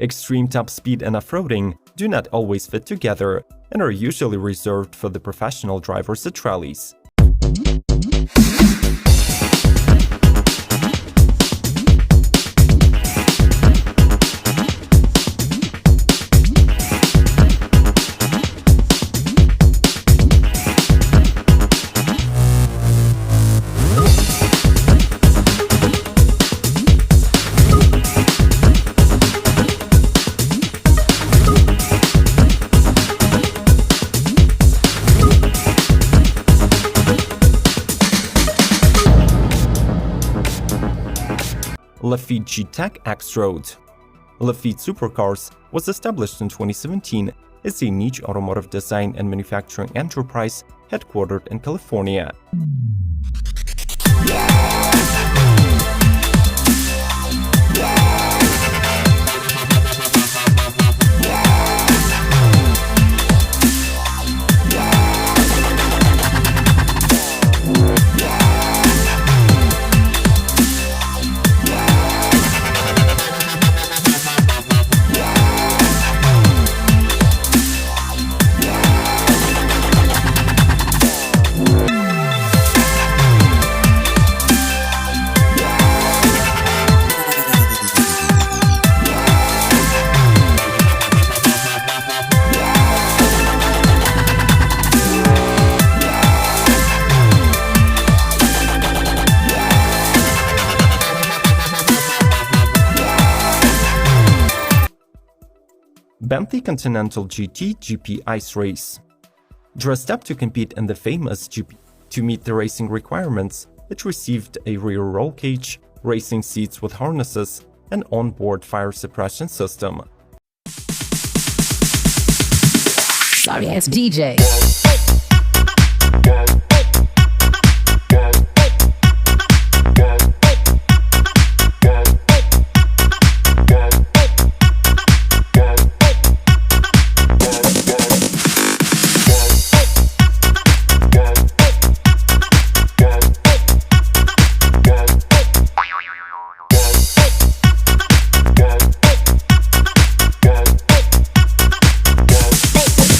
Extreme top speed and off-roading do not always fit together and are usually reserved for the professional drivers at rallies. Lafitte G-Tech X-Road. Lafitte Supercars was established in 2017 as a niche automotive design and manufacturing enterprise headquartered in California. Bentley Continental GT GP Ice Race. Dressed up to compete in the famous GP. To meet the racing requirements, it received a rear roll cage, racing seats with harnesses, and onboard fire suppression system. Sorry ass DJ.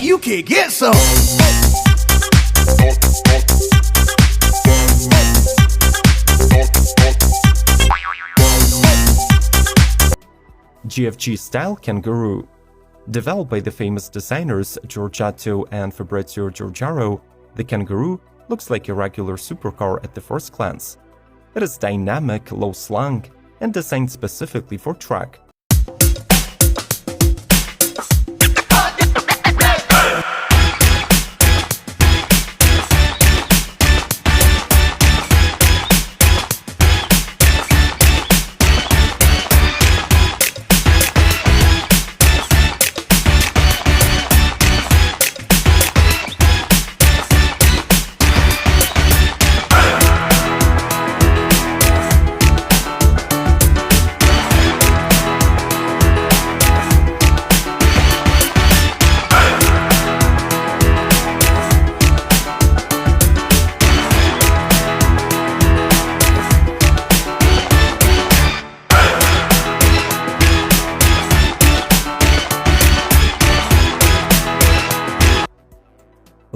You can get some. GFG Style Kangaroo. Developed by the famous designers Giorgiato and Fabrizio Giugiaro, the Kangaroo looks like a regular supercar at the first glance. It is dynamic, low-slung, and designed specifically for track.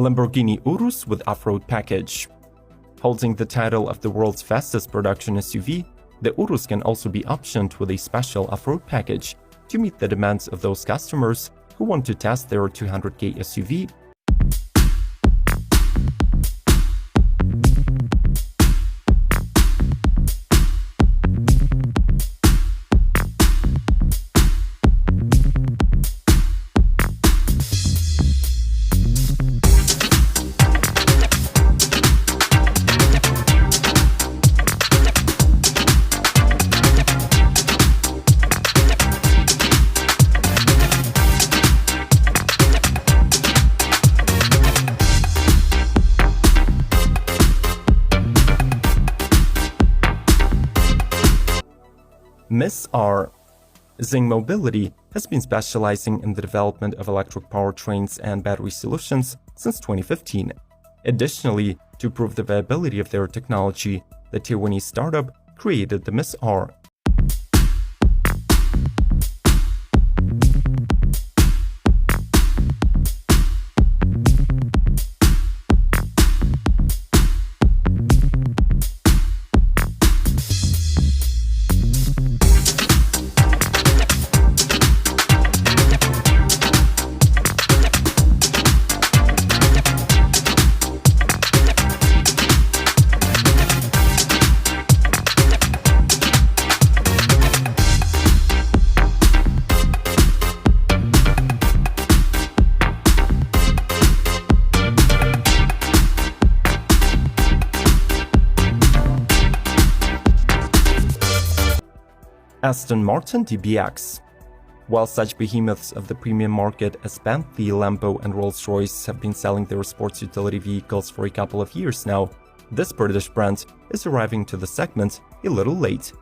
Lamborghini Urus with off-road package. Holding the title of the world's fastest production SUV, the Urus can also be optioned with a special off-road package to meet the demands of those customers who want to test their 200k SUV. Miss R. Xing Mobility has been specializing in the development of electric powertrains and battery solutions since 2015. Additionally, to prove the viability of their technology, the Taiwanese startup created the Miss R. Aston Martin DBX. While such behemoths of the premium market as Bentley, Lambo and Rolls-Royce have been selling their sports utility vehicles for a couple of years now, this British brand is arriving to the segment a little late.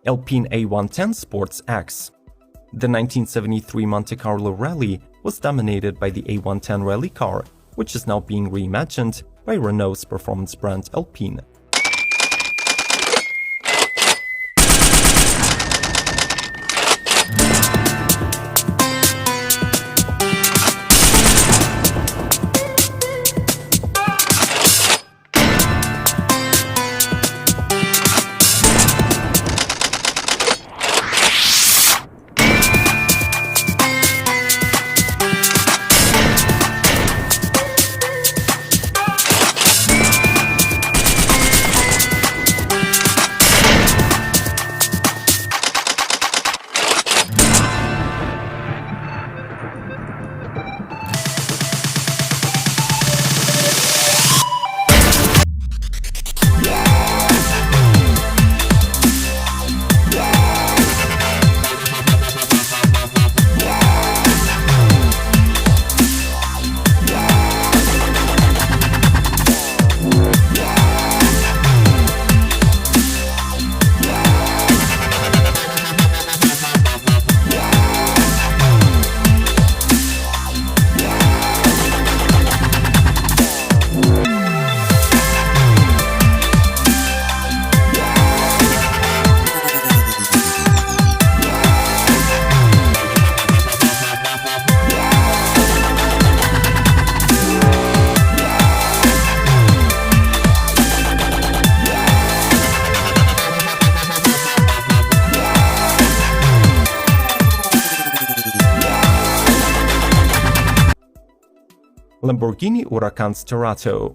Alpine A110 Sports X. The 1973 Monte Carlo Rally was dominated by the A110 rally car, which is now being reimagined by Renault's performance brand Alpine. Lamborghini Huracan Sterato.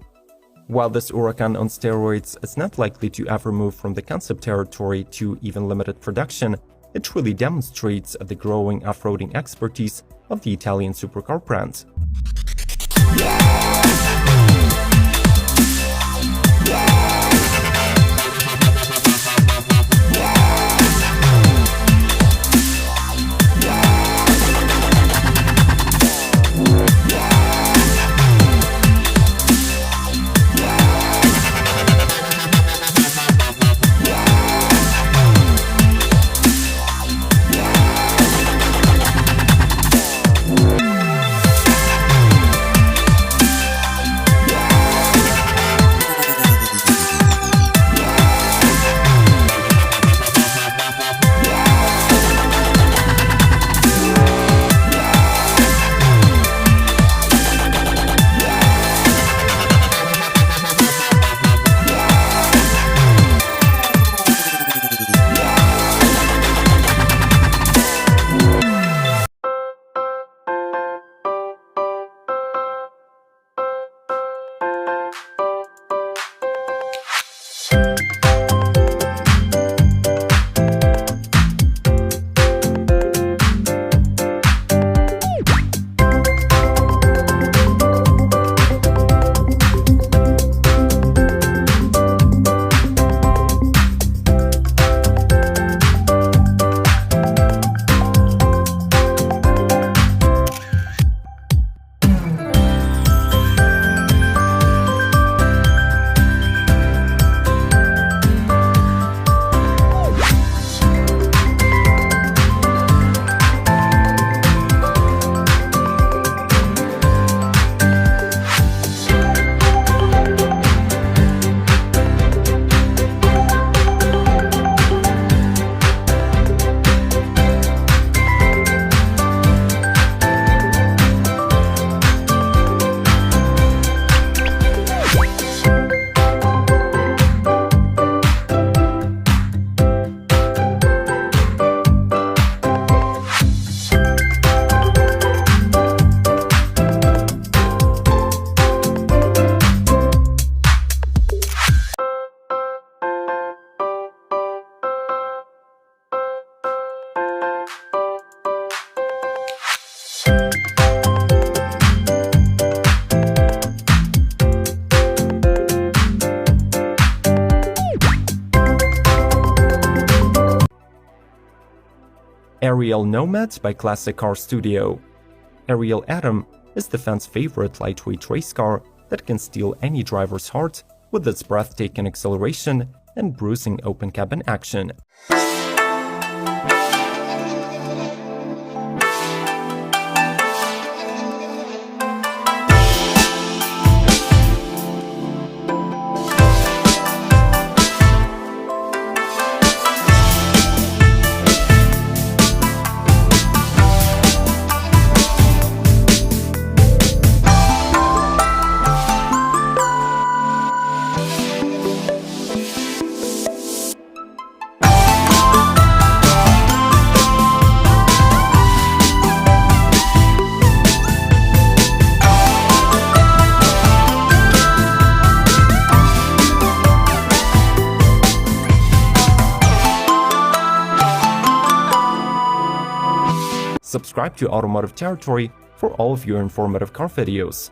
While this Huracan on steroids is not likely to ever move from the concept territory to even limited production, it truly demonstrates the growing off-roading expertise of the Italian supercar brand. Ariel Nomad by Classic Car Studio. Ariel Atom is the fan's favorite lightweight race car that can steal any driver's heart with its breathtaking acceleration and bruising open cabin action. Subscribe to Automotive Territory for all of your informative car videos.